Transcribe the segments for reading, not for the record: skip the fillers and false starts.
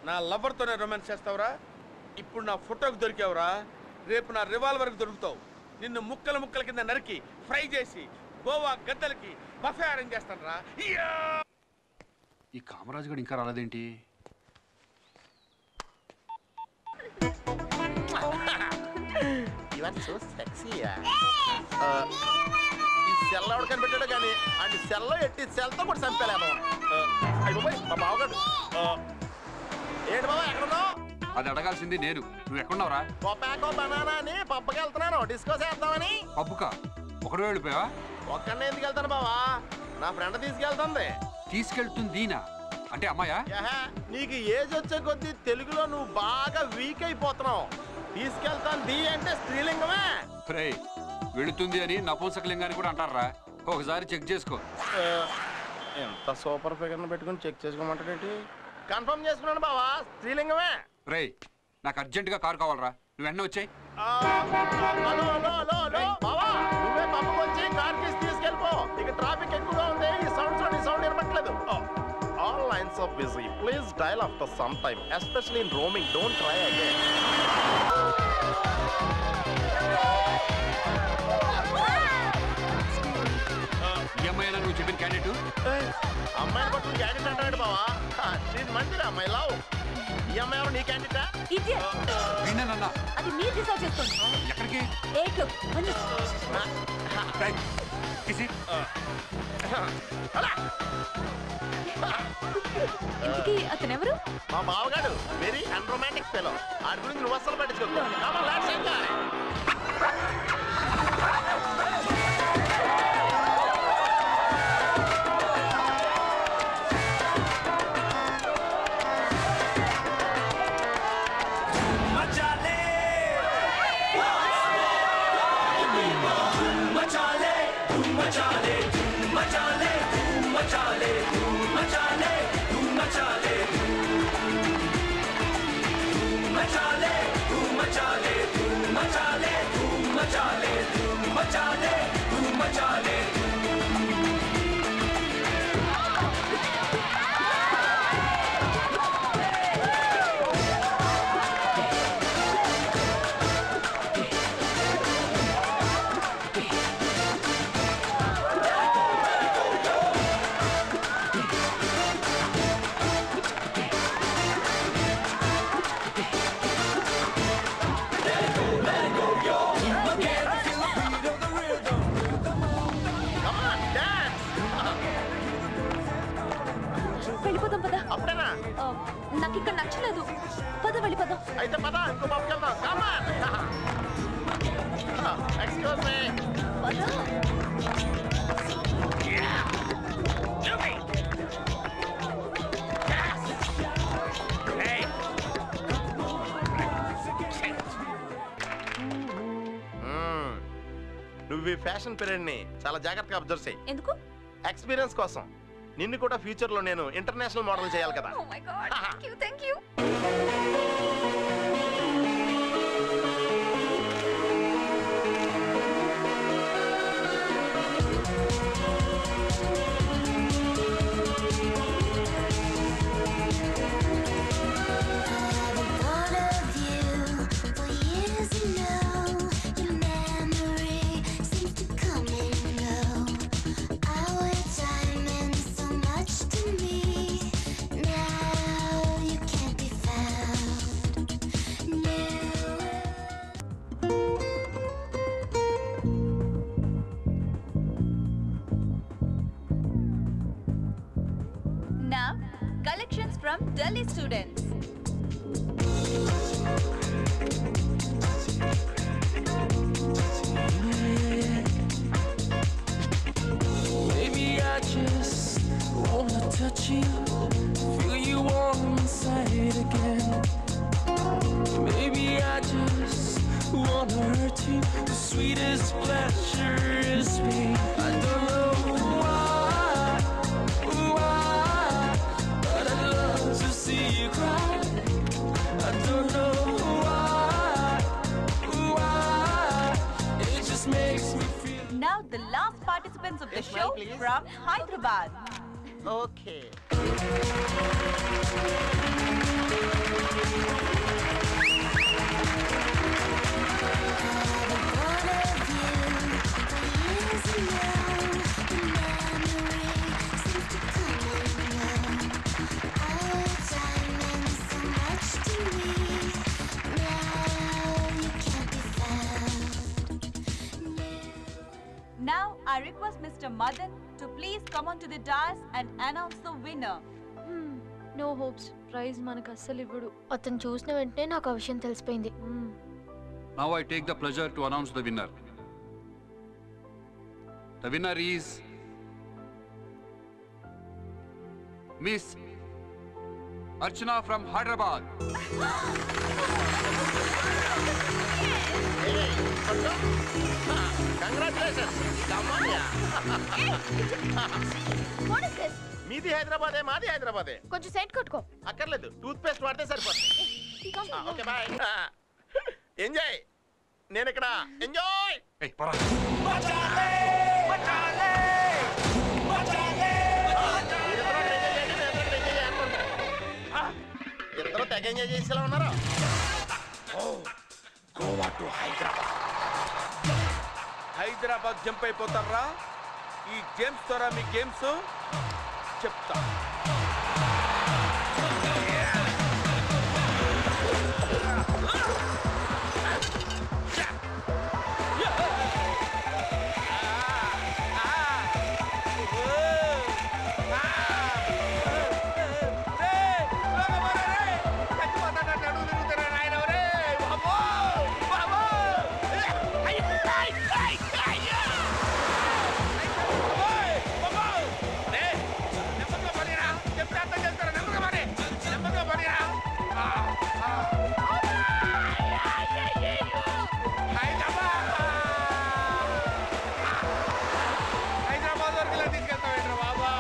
నా లవర్తోనే రొమాన్స్ చేస్తావురా? ఇప్పుడు నా ఫోటోకి దొరికావురా, రేపు నా రివాల్వర్కి దొరుకుతావు. నిన్ను ముక్కల ముక్కల కింద నరికి ఫ్రై చేసి గోవా గద్దలకి బఫే అరేంజ్ చేస్తాను రా. ఈ కామరాజు గడు ఇంకా రాలేదేంటి? ఈ సెల్ ఎవడు కనిపెట్టాడు కానీ అది సెల్లో ఎట్టి సెల్తో కూడా చంపేలేమో. మా బావగాడు ఏంటి బాబా ఎక్కడున్నావు? అది అడగాల్సింది నేను. నువ్వు ఎక్కడున్నావురా? పొపాకో బనానా అని పబ్బకి వెళ్తున్నాను, డిస్కో చేద్దామని. పబ్బుకా? ఒకడు వెళ్ళిపోయావా? ఒక్కడనే ఎందుకు వెళ్తాను బావా, నా ఫ్రెండ్ తీసుకెళ్తుంది. తీసుకెళ్తుందీనా అంటే అమ్మాయా? నీకు ఏజ్ వచ్చే కొద్దీ తెలుగులో నువ్వు బాగా వీక్ అయిపోతున్నావు. తీసుకెళ్తాను దీ అంటే స్త్రీలింగమే. రే, వెళుతుంది అని నపుంసకలింగాన్ని కూడా అంటారా? ఒకసారి చెక్ చేసుకో. ఎంత సూపర్ ఫిగర్ పెట్టుకుని చెక్ చేసుకోమంటాడేంటి? కన్ఫర్మ్ చేసుకున్నాను బావా, స్త్రీలింగమే. రే, నాకు అర్జెంటుగా కారు కావాలరా, నువ్వు వెంటనే వచ్చాయి. బావా నువ్వే పక్కకు వచ్చి కార్ తీసి తీసుకెళ్ళిపో. ఇక ట్రాఫిక్ ఎక్కువగా ఉంది, ఈ sound వినపట్లేదు. All lines are busy. Please dial after some time, especially in roaming. Don't try again. ఈ అమ్మాయినా నువ్వు చెప్పిన క్యాండిడేట్? అమ్మాయిని పట్టుకుని క్యాండిడేట్ అంటాడు బావా. మంచిరా అమ్మాయి లవ్. ఈ అమ్మాయి ఎవరు నీ క్యాండిడేటా? విన్నానన్నా. అది మీరు డిసైడ్ చేసుకోండి. ఎక్కడికి? అతనెవరు? మా బావగాడు వెరీ అన్రొమాంటిక్ ఫెలో. ఆడి గురించి నువ్వు అస్సలు పట్టించుకోకు. వెళ్ళిపోదాం పద. అప్పుడేనా? నాకు ఇక్కడ నచ్చలేదు. పద వెళ్ళిపోదాం. అయితే పద ఇంకో పబ్కి వెళ్దాం. Excuse me. నువ్వు ఈ ఫ్యాషన్ పీరియడ్ ని చాలా జాగ్రత్తగా అబ్జర్వ్ చేయి. ఎందుకు? ఎక్స్పీరియన్స్ కోసం. నిన్ను కూడా ఫ్యూచర్ లో నేను ఇంటర్నేషనల్ మోడల్ చేయాలి కదా. Oh my God. Thank you. Now, collections from Delhi students. Maybe I just wanna touch you, feel you warm inside again. Maybe I just wanna hurt you, the sweetest pleasure is pain. I don't know why, but I'd love to see you cry. I don't know why, it just makes me feel. Now the last participants of the show please From Hyderabad. Okay Now I request Mr. Madan to please come onto the dais and announce the winner. No hopes. Prize మనకు అస్సలు ఇవ్వడు. అతను చూసిన వెంటనే నాకు ఆ విషయం తెలిసిపోయింది. Now I take the pleasure to announce the winner. The winner is Miss Archana from Hyderabad. Congratulations what is this? మీది హైదరాబాదే మాది హైదరాబాదే కొంచెం సెంట్ కొట్టుకో. అక్కర్లేదు టూత్ పేస్ట్ వాడితే సరిపోతుంది ఓకే బాయ్ ఎంజాయ్ నేను ఇక్కడ ఎంజాయ్ Hey, para. ఇద్దరు తెగ ఎంజాయ్ చేసేలా ఉన్నారు గోవా టు హైదరాబాద్ జంప్ అయిపోతారా? ఈ గేమ్స్ ద్వారా మీ గేమ్స్ చెప్తా. హైదరాబాద్ వరకు ఇలా తీసుకెళ్తావు బాబా.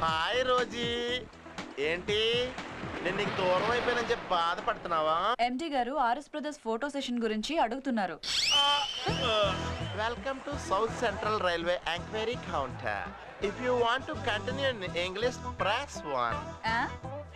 హాయ్ రోజీ ఏంటి నేను నీకు దూరం అయిపోయానని చెప్పి బాధపడుతున్నావా? MD గారు RS Brothers ఫోటో సెషన్ గురించి అడుగుతున్నారు. Welcome to South Central Railway enquiry counter. If you want to continue in English press 1.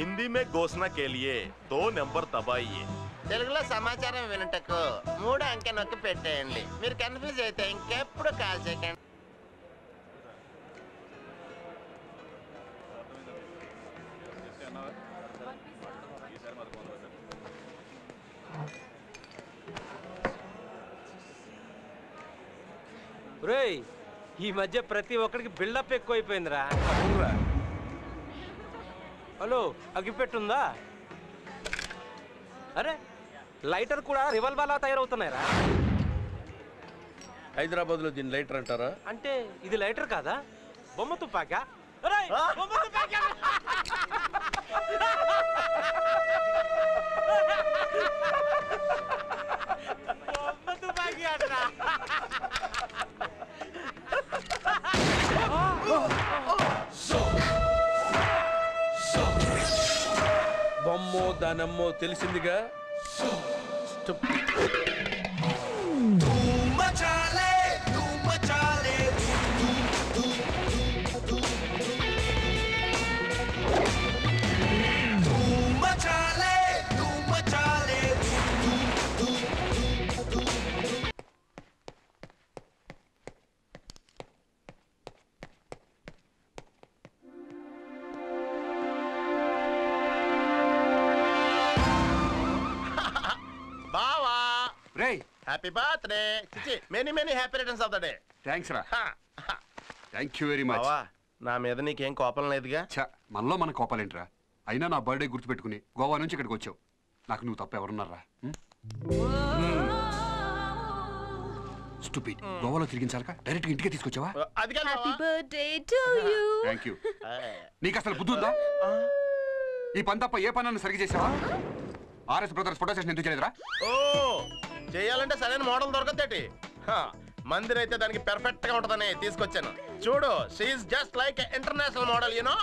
Hindi మే ఘోషణ కే లియే 2 నంబర్ దబాయియే. తెలుగులో సమాచారం వినటకు 3 అంకె నొక్కి పెట్టేయండి. మీరు కన్ఫ్యూజ్ అయితే ఇంకెప్పుడు కాల్ చేయకండి. రేయ్ ఈ మధ్య ప్రతి ఒక్కడికి బిల్డప్ ఎక్కువైపోయిందిరా. హలో అగ్గిపెట్టుందా? అరే లైటర్ కూడా రివాల్వర్లా తయారవుతున్నాయిరా. హైదరాబాద్ లో దీని లైటర్ అంటారా? అంటే ఇది లైటర్ కాదా? బొమ్మ తుపాకా? బొమ్మ తుపాకా! బొమ్మ తుపాకీ అంటరా. బొమ్మో దానమ్మో తెలిసిందిగా. Ray, happy birthday. చిచి many happy returns of the day. thanks రా. Thank you very much. బావా నా మీద నీకేం కోపం లేదుగా? ఛ, మనలో మన కోపాలేంట్రా? అయినా నా బర్త్డే గుర్తుపెట్టుకుని గోవా నుంచి ఇక్కడికి వచ్చావు. నాకు నువ్వు తప్ప ఎవరున్నారా? స్టూపిడ్. గోవాలో తిరిగించాలక డైరెక్ట్ ఇంటికే తీసుకొచ్చావా? అది కాదు హ్యాపీ బావా. Birthday to you. Thank you. నీకు అసలు బుద్ధి ఉందా? ఈ పని తప్ప ఏ పని సరిగ్గా చేసావా? ఆర్ఎస్ బ్రదర్స్ ఫోటో సెషన్ ఎందుకు చేయలేదురా? ఓ చేయాలంటే సరైన మోడల్ దొరకదేటి. మందిర్ అయితే దానికి పెర్ఫెక్ట్ గా ఉంటదని తీసుకొచ్చాను. చూడు, she's just like international model you know.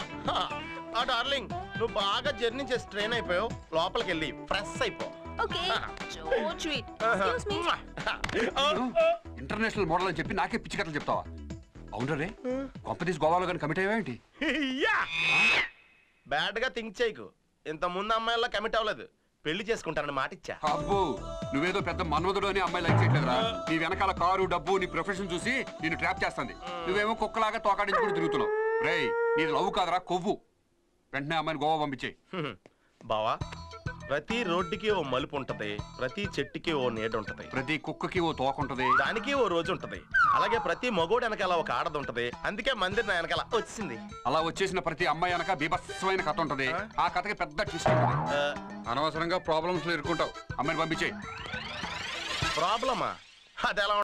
ఆ డార్లింగ్, నువ్వు బాగా జర్నీ చేసి ట్రైన్ అయిపోయావు. లోపలికి వెళ్ళి ఫ్రెష్ అయిపో. Okay so sweet. Excuse me. International model అని చెప్పి నాకే పిచ్చి కథలు చెప్తావా? అవును రే, కొంపతీస్ గోవాలో కానీ కమిట్ అయ్యావేంటి? బ్యాడ్ గా థింక్ చేయకు. ఇంత ముందు అమ్మాయిలా కమిట్ అవ్వలేదు. పెళ్లి చేసుకుంటానని మాట ఇచ్చా. అబ్బో, నువ్వేదో పెద్ద మన్మధుడు అని అమ్మాయి లైక్ చేయట్లేదురా. నీ వెనకాల కారు, డబ్బు, నీ ప్రొఫెషన్ చూసి నిన్ను ట్రాప్ చేస్తుంది. నువ్వేమో కుక్కలాగా తోకాడించుకుని తిరుగుతున్నావు. రేయ్, నీది లవ్ కాదరా, కొవ్వు. వెంటనే అమ్మాయిని గోవా పంపించేయి. బావా, ప్రతి రోడ్డుకి ఓ మలుపు ఉంటది, ప్రతి చెట్టుకి ఓ నీడ ఉంటది, ప్రతి కుక్కకి ఓ తోక ఉంటది, దానికి ఓ రోజు ఉంటది. అలాగే ప్రతి మగోడు వెనకాల ఒక ఆడది ఉంటది. అందుకే మందిర్ నా వెనకాల వచ్చింది. అలా వచ్చేసిన ప్రతి అమ్మాయి వెనక బీభత్సమైన కథ ఉంటది. ఆ కథకి పెద్ద ట్విస్ట్ ఉంటది. అనవసరంగా ప్రాబ్లమ్స్ లో ఇరుక్కుంటావు. అమ్మాయిని పంపించేయి. ప్రాబ్లమా? అది ఎలా